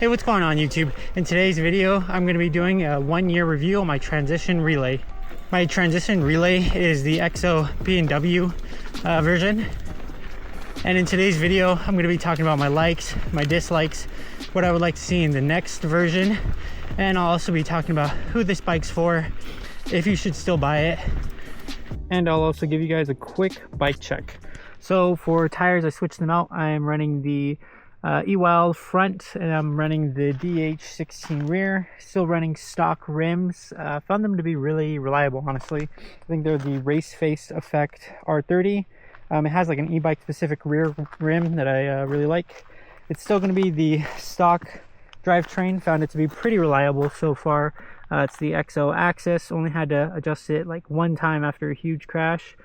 Hey, what's going on YouTube? In today's video, I'm going to be doing a 1-year review on my transition relay. My transition relay is the XO PNW version. And in today's video, I'm going to be talking about my likes, my dislikes, what I would like to see in the next version. And I'll also be talking about who this bike's for, if you should still buy it. And I'll also give you guys a quick bike check. So for tires, I switched them out. I'm running the E-Wild front and I'm running the DH16 rear, still running stock rims. Found them to be really reliable, honestly. I think they're the Race Face Effect R30. It has like an e-bike specific rear rim that I really like. It's still going to be the stock drivetrain. Found it to be pretty reliable so far. It's the XO axis, only had to adjust it like one time after a huge crash.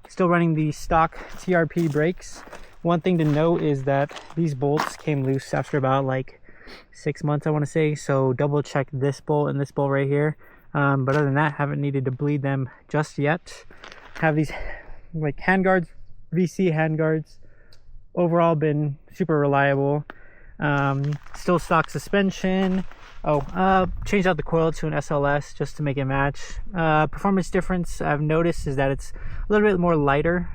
Still running the stock TRP brakes. One thing to note is that these bolts came loose after about like 6 months, I want to say. So double check this bolt and this bolt right here. But other than that, haven't needed to bleed them just yet. Have these like handguards, VC handguards. Overall been super reliable. Still stock suspension. Changed out the coil to an SLS just to make it match. Performance difference I've noticed is that it's a little bit more lighter,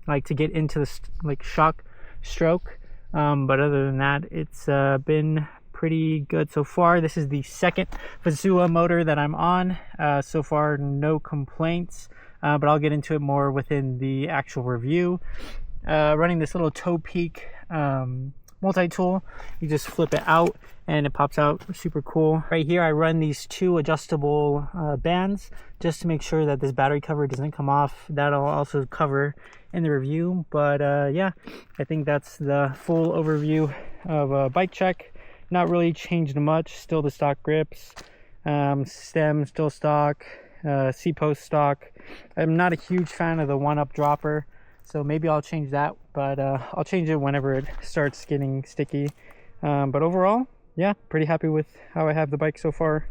like to get into the shock stroke. But other than that, it's been pretty good so far. This is the second Fazua motor that I'm on. So far, no complaints. But I'll get into it more within the actual review. Running this little toe peak multi-tool. You just flip it out and it pops out super cool. Right here I run these two adjustable bands just to make sure that this battery cover doesn't come off. That'll also cover in the review, but yeah, I think that's the full overview of a bike check. Not really changed much, still the stock grips, stem still stock, C-post stock. I'm not a huge fan of the one-up dropper, so maybe I'll change that, but I'll change it whenever it starts getting sticky. But overall, yeah, pretty happy with how I have the bike so far.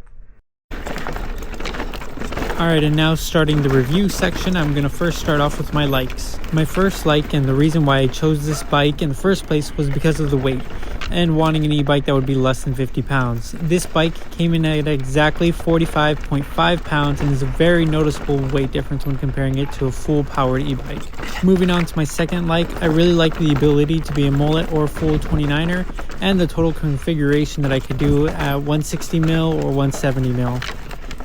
Alright, and now starting the review section, I'm going to first start off with my likes. My first like, and the reason why I chose this bike in the first place, was because of the weight and wanting an e-bike that would be less than 50 pounds. This bike came in at exactly 45.5 pounds and is a very noticeable weight difference when comparing it to a full powered e-bike. Moving on to my second like, I really like the ability to be a mullet or a full 29er and the total configuration that I could do at 160mm or 170mm.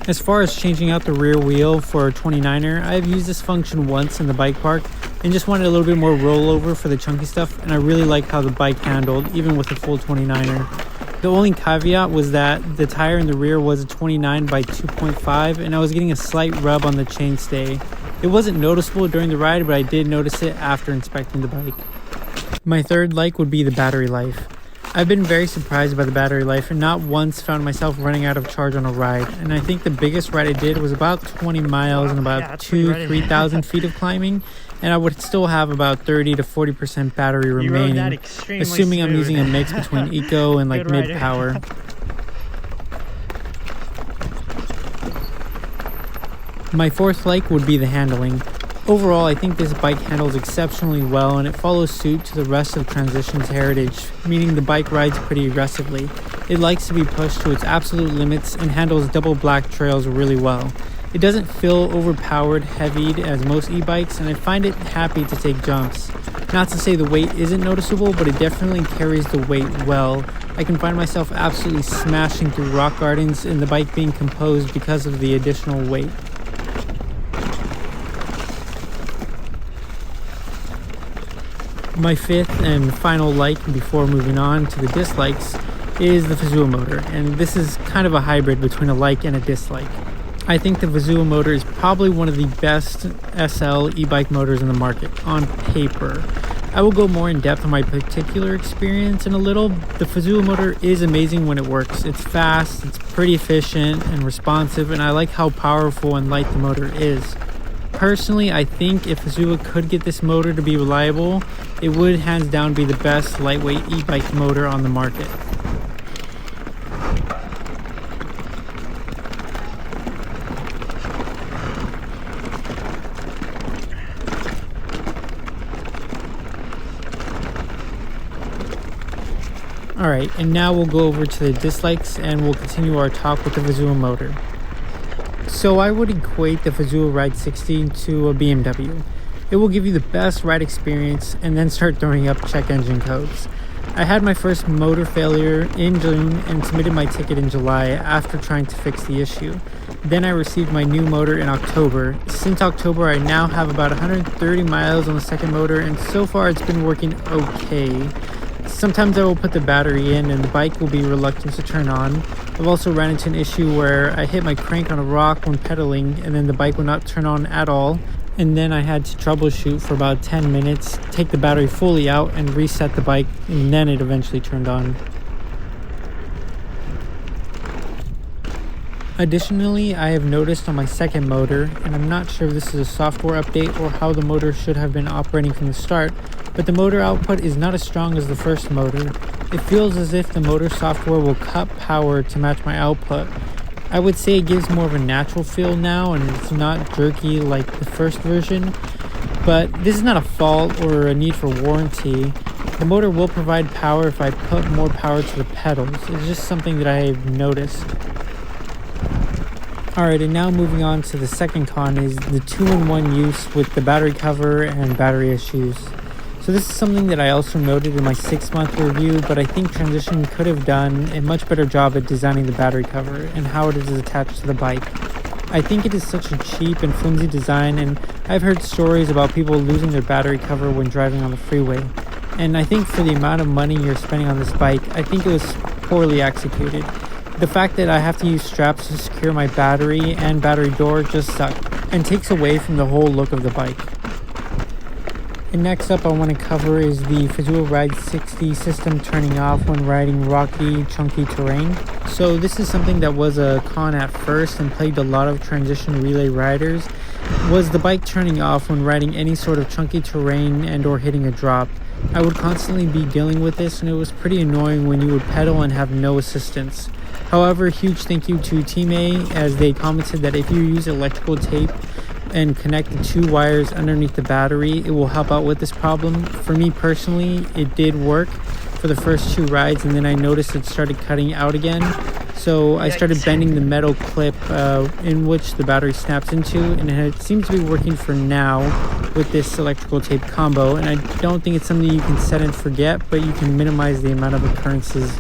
As far as changing out the rear wheel for a 29er, I've used this function once in the bike park and just wanted a little bit more rollover for the chunky stuff, and I really like how the bike handled even with a full 29er. The only caveat was that the tire in the rear was a 29 by 2.5 and I was getting a slight rub on the chainstay. It wasn't noticeable during the ride, but I did notice it after inspecting the bike. My third like would be the battery life. I've been very surprised by the battery life and not once found myself running out of charge on a ride. And I think the biggest ride I did was about 20 miles and about 3,000 feet of climbing. And I would still have about 30 to 40% battery remaining, assuming I'm using a mix between eco and like mid power. My fourth like would be the handling. Overall, I think this bike handles exceptionally well and it follows suit to the rest of Transition's heritage, meaning the bike rides pretty aggressively. It likes to be pushed to its absolute limits and handles double black trails really well. It doesn't feel overpowered, heavied as most e-bikes, and I find it happy to take jumps. Not to say the weight isn't noticeable, but it definitely carries the weight well. I can find myself absolutely smashing through rock gardens and the bike being composed because of the additional weight. My fifth and final like before moving on to the dislikes is the Fazua motor, and this is kind of a hybrid between a like and a dislike. I think the Fazua motor is probably one of the best SL e-bike motors in the market, on paper. I will go more in depth on my particular experience in a little. The Fazua motor is amazing when it works. It's fast, it's pretty efficient and responsive, and I like how powerful and light the motor is. Personally, I think if Fazua could get this motor to be reliable, it would hands down be the best lightweight e-bike motor on the market. Alright, and now we'll go over to the dislikes and we'll continue our talk with the Fazua motor. So I would equate the Fazua Ride 60 to a BMW. It will give you the best ride experience and then start throwing up check engine codes. I had my first motor failure in June and submitted my ticket in July after trying to fix the issue. Then I received my new motor in October. Since October, I now have about 130 miles on the second motor, and so far it's been working okay. Sometimes I will put the battery in and the bike will be reluctant to turn on. I've also ran into an issue where I hit my crank on a rock when pedaling and then the bike will not turn on at all. And then I had to troubleshoot for about 10 minutes, take the battery fully out and reset the bike, and then it eventually turned on. Additionally, I have noticed on my second motor, and I'm not sure if this is a software update or how the motor should have been operating from the start, but the motor output is not as strong as the first motor. It feels as if the motor software will cut power to match my output. I would say it gives more of a natural feel now and it's not jerky like the first version, but this is not a fault or a need for warranty. The motor will provide power if I put more power to the pedals. It's just something that I've noticed. Alright, and now moving on to the second con is the 2-in-1 use with the battery cover and battery issues. So this is something that I also noted in my 6-month review, but I think Transition could have done a much better job at designing the battery cover and how it is attached to the bike. I think it is such a cheap and flimsy design, and I've heard stories about people losing their battery cover when driving on the freeway. And I think for the amount of money you're spending on this bike, I think it was poorly executed. The fact that I have to use straps to secure my battery and battery door just sucks and takes away from the whole look of the bike. And next up I want to cover is the Fazua Ride 60 system turning off when riding rocky, chunky terrain. So this is something that was a con at first and plagued a lot of Transition relay riders, was the bike turning off when riding any sort of chunky terrain and or hitting a drop. I would constantly be dealing with this and it was pretty annoying when you would pedal and have no assistance. However, huge thank you to Team A as they commented that if you use electrical tape and connect the 2 wires underneath the battery, it will help out with this problem. For me personally, it did work for the first 2 rides and then I noticed it started cutting out again. So I started bending the metal clip in which the battery snaps into, and it seems to be working for now with this electrical tape combo. And I don't think it's something you can set and forget, but you can minimize the amount of occurrences.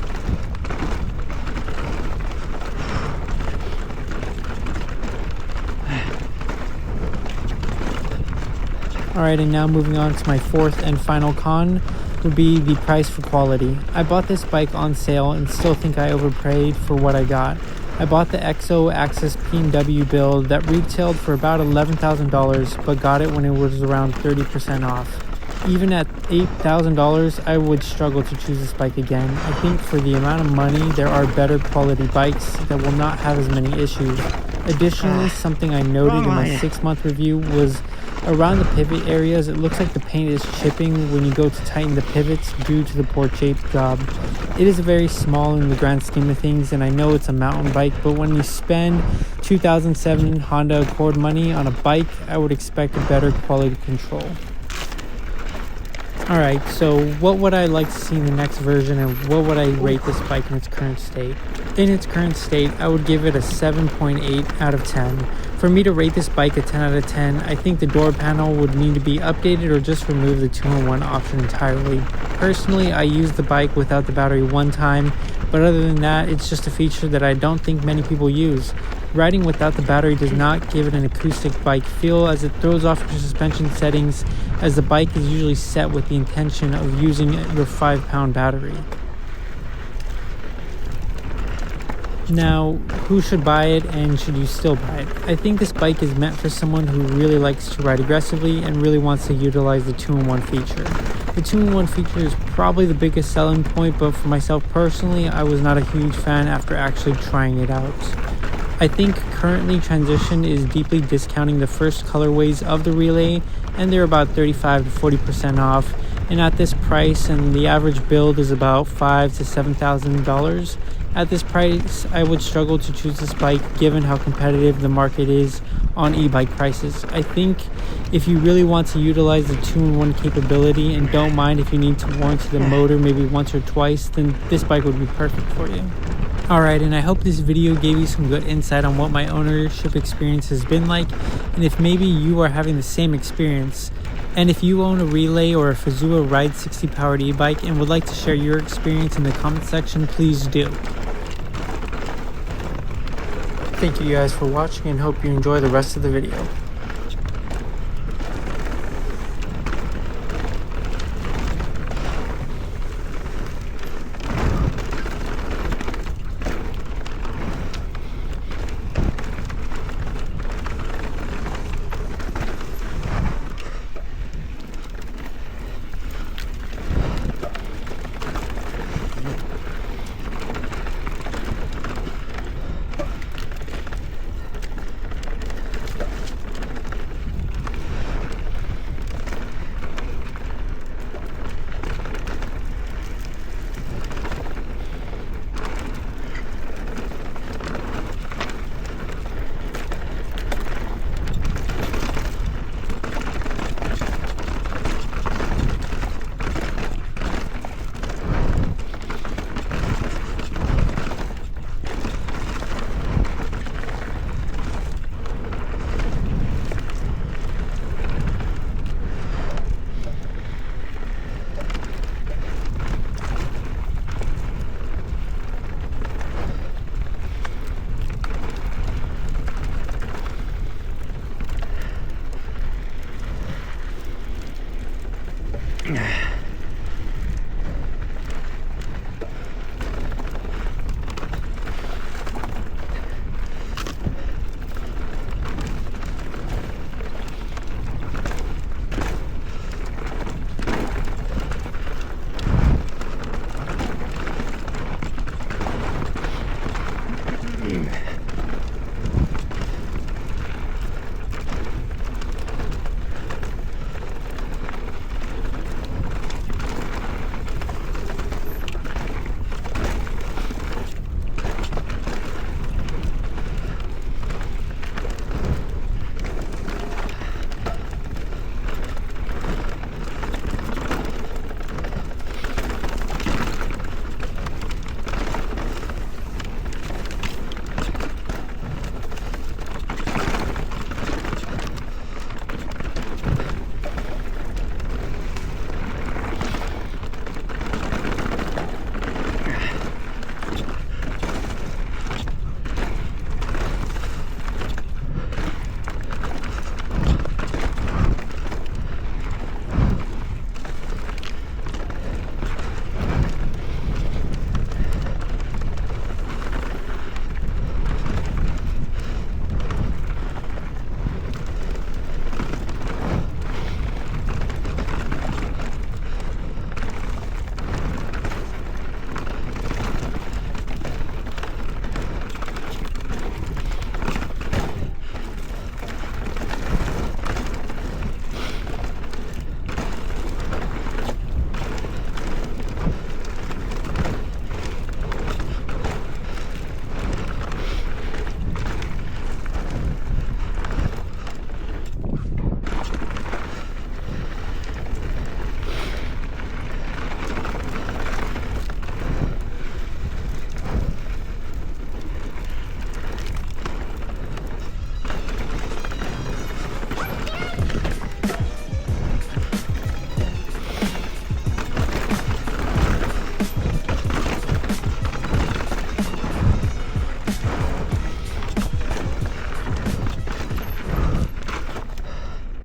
Alright, and now moving on to my fourth and final con would be the price for quality. I bought this bike on sale and still think I overpaid for what I got. I bought the XO PNW build that retailed for about $11,000 but got it when it was around 30% off. Even at $8,000 I would struggle to choose this bike again. I think for the amount of money there are better quality bikes that will not have as many issues. Additionally, something I noted in my 6-month review was around the pivot areas, it looks like the paint is chipping when you go to tighten the pivots due to the poor shape job. It is very small in the grand scheme of things, and I know it's a mountain bike, but when you spend 2007 Honda Accord money on a bike, I would expect a better quality control. Alright, so what would I like to see in the next version and what would I rate this bike in its current state? In its current state, I would give it a 7.8 out of 10. For me to rate this bike a 10 out of 10, I think the door panel would need to be updated or just remove the 2-in-1 option entirely. Personally, I used the bike without the battery one time, but other than that, it's just a feature that I don't think many people use. Riding without the battery does not give it an acoustic bike feel, as it throws off your suspension settings, as the bike is usually set with the intention of using your 5-pound battery. Now, who should buy it and should you still buy it? I think this bike is meant for someone who really likes to ride aggressively and really wants to utilize the 2-in-1 feature. The 2-in-1 feature is probably the biggest selling point, but for myself personally, I was not a huge fan after actually trying it out. I think currently Transition is deeply discounting the first colorways of the Relay, and they're about 35 to 40% off. And at this price, and the average build is about $5,000 to $7,000. At this price, I would struggle to choose this bike given how competitive the market is on e-bike prices. I think if you really want to utilize the 2-in-1 capability and don't mind if you need to warranty the motor maybe once or twice, then this bike would be perfect for you. Alright, and I hope this video gave you some good insight on what my ownership experience has been like, and if maybe you are having the same experience. And if you own a Relay or a Fazua Ride 60 powered e-bike and would like to share your experience in the comment section, please do. Thank you guys for watching and hope you enjoy the rest of the video.